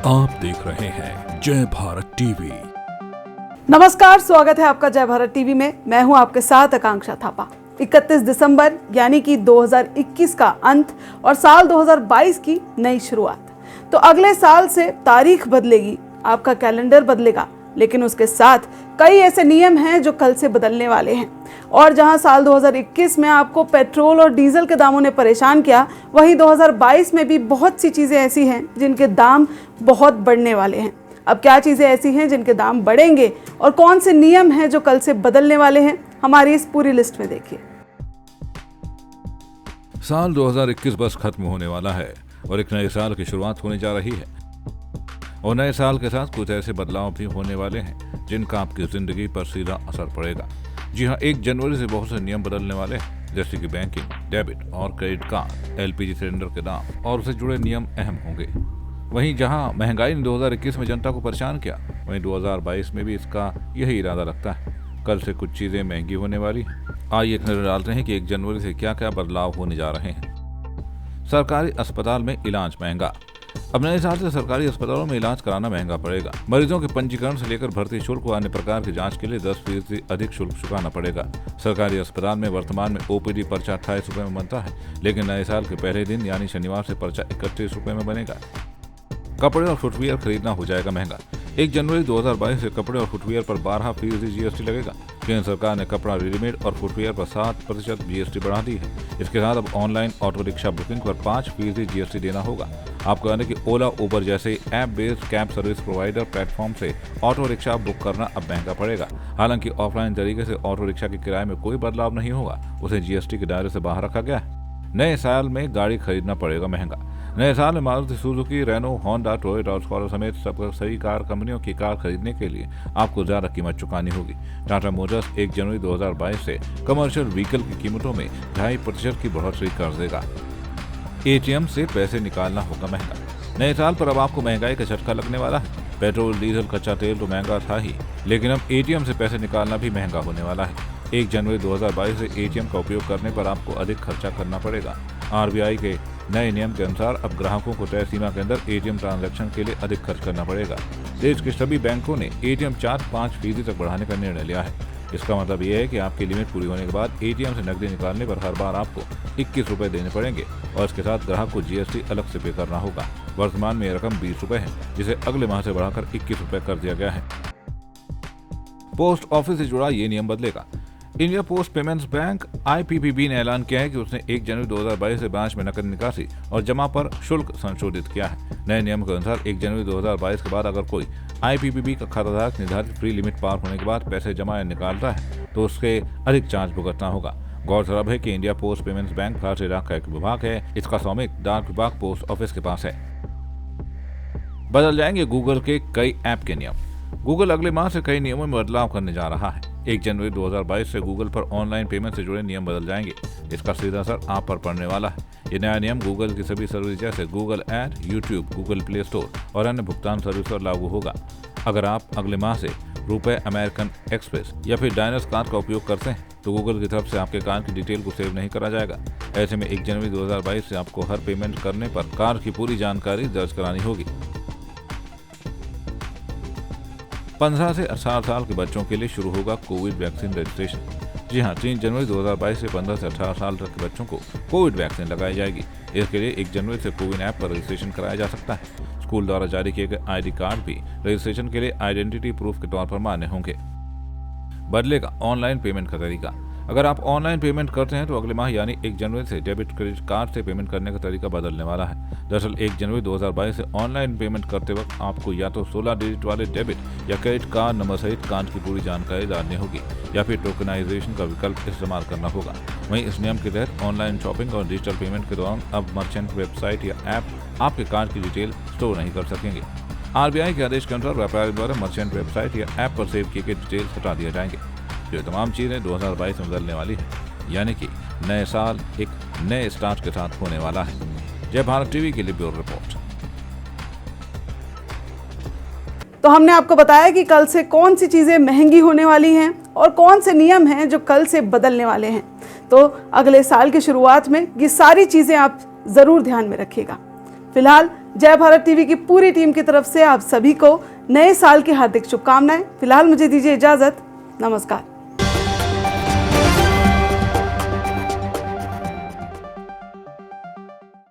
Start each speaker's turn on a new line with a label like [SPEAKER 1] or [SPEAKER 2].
[SPEAKER 1] आप देख रहे हैं जय भारत टीवी।
[SPEAKER 2] नमस्कार, स्वागत है आपका जय भारत टीवी में। मैं हूं आपके साथ आकांक्षा थापा। 31 दिसंबर यानी कि 2021 का अंत और साल 2022 की नई शुरुआत। तो अगले साल से तारीख बदलेगी, आपका कैलेंडर बदलेगा, लेकिन उसके साथ कई ऐसे नियम हैं जो कल से बदलने वाले हैं। और जहां साल 2021 में आपको पेट्रोल और डीजल के दामों ने परेशान किया, वहीं 2022 में भी बहुत सी चीज़ें ऐसी हैं जिनके दाम बहुत बढ़ने वाले हैं। अब क्या चीज़ें ऐसी हैं जिनके दाम बढ़ेंगे और कौन से नियम हैं जो कल से बदलने वाले हैं, हमारी इस पूरी लिस्ट में देखिए।
[SPEAKER 1] साल 2021 बस खत्म होने वाला है और एक नए साल की शुरुआत होने जा रही है। और नए साल के साथ कुछ ऐसे बदलाव भी होने वाले हैं जिनका आपकी जिंदगी पर सीधा असर पड़ेगा। जी हाँ, 1 जनवरी से बहुत से नियम बदलने वाले हैं, जैसे कि बैंकिंग, डेबिट और क्रेडिट कार्ड, एलपीजी सिलेंडर के दाम और उससे जुड़े नियम अहम होंगे। वहीं जहां महंगाई ने 2021 में जनता को परेशान किया, वहीं 2022 में भी इसका यही इरादा रखता है। कल से कुछ चीजें महंगी होने वाली हैं। आइए एक नजर डालते हैं कि 1 जनवरी से क्या क्या बदलाव होने जा रहे हैं। सरकारी अस्पताल में इलाज महंगा। अब नए साल से सरकारी अस्पतालों में इलाज कराना महंगा पड़ेगा। मरीजों के पंजीकरण से लेकर भर्ती शुल्क व अन्य प्रकार की जांच के लिए 10% अधिक शुल्क चुकाना पड़ेगा। सरकारी अस्पताल में वर्तमान में ओपीडी पर्चा 28 रुपए में बनता है, लेकिन नए साल के पहले दिन यानी शनिवार से पर्चा 31 रुपए में बनेगा। कपड़े और फुटवियर खरीदना हो जाएगा महंगा। 1 जनवरी 2022 से कपड़े और फुटवियर पर 12% जीएसटी लगेगा। केंद्र सरकार ने कपड़ा, रेडीमेड और फुटवियर पर 7% जीएसटी बढ़ा दी है। इसके साथ अब ऑनलाइन ऑटो रिक्शा बुकिंग पर 5% जीएसटी देना होगा। आपको यानी कि ओला, उबर जैसे app based cab service provider platform से ऑटो रिक्शा बुक करना अब महंगा पड़ेगा। हालांकि ऑफलाइन तरीके से ऑटो रिक्शा के किराए में कोई बदलाव नहीं होगा, उसे जीएसटी के दायरे से बाहर रखा गया है। नए साल में गाड़ी खरीदना पड़ेगा महंगा। नए साल में Maruti Suzuki, Renault, Honda, Toyota और स्कॉडा समेत सब सही कार कंपनियों की कार खरीदने के लिए आपको ज्यादा कीमत चुकानी होगी। टाटा मोटर्स 1 जनवरी 2022 से कमर्शियल व्हीकल की कीमतों में 2.5% की बढ़ोतरी कर देगा। एटीएम से पैसे निकालना होगा महंगा। नए साल पर अब आपको महंगाई का झटका लगने वाला है। पेट्रोल, डीजल, कच्चा तेल तो महंगा था ही, लेकिन अब एटीएम से पैसे निकालना भी महंगा होने वाला है। 1 जनवरी 2022 से एटीएम का उपयोग करने पर आपको अधिक खर्चा करना पड़ेगा। आरबीआई के नए नियम के अनुसार अब ग्राहकों को तय सीमा के अंदर एटीएम ट्रांजैक्शन के लिए अधिक खर्च करना पड़ेगा। देश के सभी बैंकों ने एटीएम चार्ज 5% तक बढ़ाने का निर्णय लिया है। इसका मतलब यह है कि आपकी लिमिट पूरी होने के बाद एटीएम से नकदी निकालने पर हर बार आपको 21 रुपए देने पड़ेंगे और इसके साथ ग्राहक को जीएसटी अलग से पे करना होगा। वर्तमान में यह रकम 20 रुपए है, जिसे अगले माह से बढ़ाकर 21 रुपए कर दिया गया है। पोस्ट ऑफिस से जुड़ा ये नियम बदलेगा। India post payments bank IPPB ने ऐलान किया है कि उसने 1 जनवरी 2022 से ब्रांच में नकद निकासी और जमा पर शुल्क संशोधित किया है। नए नियम के अनुसार 1 जनवरी 2022 के बाद अगर कोई आईपीपीबी का खाताधारक निर्धारित फ्री लिमिट पार होने के बाद पैसे जमा या निकालता है तो उसके अधिक चार्ज भुगतना होगा। गौरतलब है कि इंडिया पोस्ट पेमेंट्स बैंक भारतीय डाक का एक विभाग है। इसका स्वामित्व डाक विभाग पोस्ट ऑफिस के पास है। बदल जाएंगे गूगल के कई ऐप के नियम। गूगल अगले माह से कई नियमों में बदलाव करने जा रहा है। 1 जनवरी 2022 से गूगल पर ऑनलाइन पेमेंट से जुड़े नियम बदल जाएंगे। इसका सीधा असर आप पर पड़ने वाला है। ये नया नियम गूगल की सभी सर्विस जैसे Google ad, YouTube, Google play store और अन्य भुगतान सर्विस पर लागू होगा। अगर आप अगले माह से रुपए, अमेरिकन एक्सप्रेस या फिर डायनर्स कार्ड का उपयोग करते हैं तो गूगल की तरफ से आपके कार्ड की डिटेल को सेव नहीं करा जाएगा। ऐसे में 1 जनवरी 2022 से आपको हर पेमेंट करने पर कार्ड की पूरी जानकारी दर्ज करानी होगी। 15 से 18 साल के बच्चों के लिए शुरू होगा कोविड वैक्सीन रजिस्ट्रेशन। जी हां, 3 जनवरी 2022 से 15 से 18 साल तक के बच्चों को कोविड वैक्सीन लगाई जाएगी। इसके लिए 1 जनवरी से कोविन ऐप पर रजिस्ट्रेशन कराया जा सकता है। स्कूल द्वारा जारी किए गए आईडी कार्ड भी रजिस्ट्रेशन के लिए आइडेंटिटी प्रूफ के तौर पर मान्य होंगे। बदलेगा ऑनलाइन पेमेंट का तरीका। अगर आप ऑनलाइन पेमेंट करते हैं तो अगले माह यानी 1 जनवरी से डेबिट क्रेडिट कार्ड से पेमेंट करने का तरीका बदलने वाला है। दरअसल 1 जनवरी 2022 से ऑनलाइन पेमेंट करते वक्त आपको या तो 16 डिजिट वाले डेबिट या क्रेडिट कार्ड नंबर सहित कार्ड की पूरी जानकारी डालनी होगी या फिर टोकनाइजेशन का विकल्प इस्तेमाल करना होगा। वहीं इस नियम के तहत ऑनलाइन शॉपिंग और डिजिटल पेमेंट के दौरान अब मर्चेंट वेबसाइट या ऐप आपके कार्ड की डिटेल स्टोर नहीं कर सकेंगे। आरबीआई के आदेश के अनुसार व्यापारी द्वारा मर्चेंट वेबसाइट या ऐप पर सेव किए गए डिटेल्स हटा दिए जाएंगे। जो तमाम चीजें 2022 में बदलने वाली है, यानी कि नए साल एक नए स्टार्ट के साथ होने वाला है। जय भारत टीवी के लिए ब्यूरो रिपोर्ट।
[SPEAKER 2] तो हमने आपको बताया कि कल से कौन सी चीज़ें महंगी होने वाली हैं और कौन से नियम हैं जो कल से बदलने वाले हैं। तो अगले साल की शुरुआत में ये सारी चीज़ें आप ज़रूर ध्यान में रखिएगा। फिलहाल जय भारत टीवी की पूरी टीम की तरफ से आप सभी को नए साल की हार्दिक शुभकामनाएं। फिलहाल मुझे दीजिए इजाजत। नमस्कार।